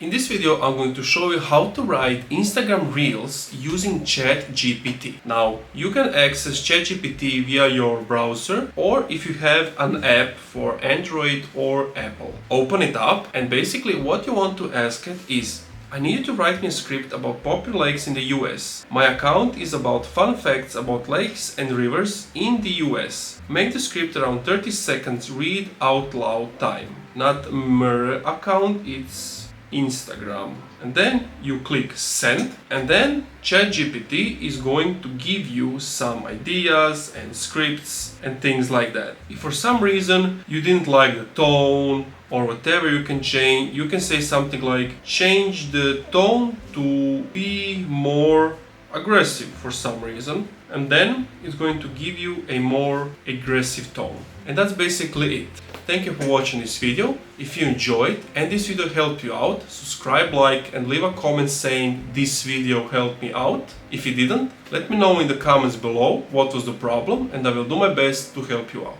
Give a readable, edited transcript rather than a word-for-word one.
In this video, I'm going to show you how to write Instagram Reels using Chat GPT. Now, you can access Chat GPT via your browser, or if you have an app for Android or Apple. Open it up, and basically what you want to ask it is, I need you to write me a script about popular lakes in the US. My account is about fun facts about lakes and rivers in the US. Make the script around 30 seconds read out loud time. Not account, it's Instagram. And then you click send, and then ChatGPT is going to give you some ideas and scripts and things like that. If for some reason you didn't like the tone or whatever, you can change. You can say something like change the tone to be more aggressive for some reason, and then it's going to give you a more aggressive tone. And that's basically it. Thank you for watching this video. If you enjoyed and this video helped you out, subscribe, like, and leave a comment saying this video helped me out. If it didn't, let me know in the comments below what was the problem, and I will do my best to help you out.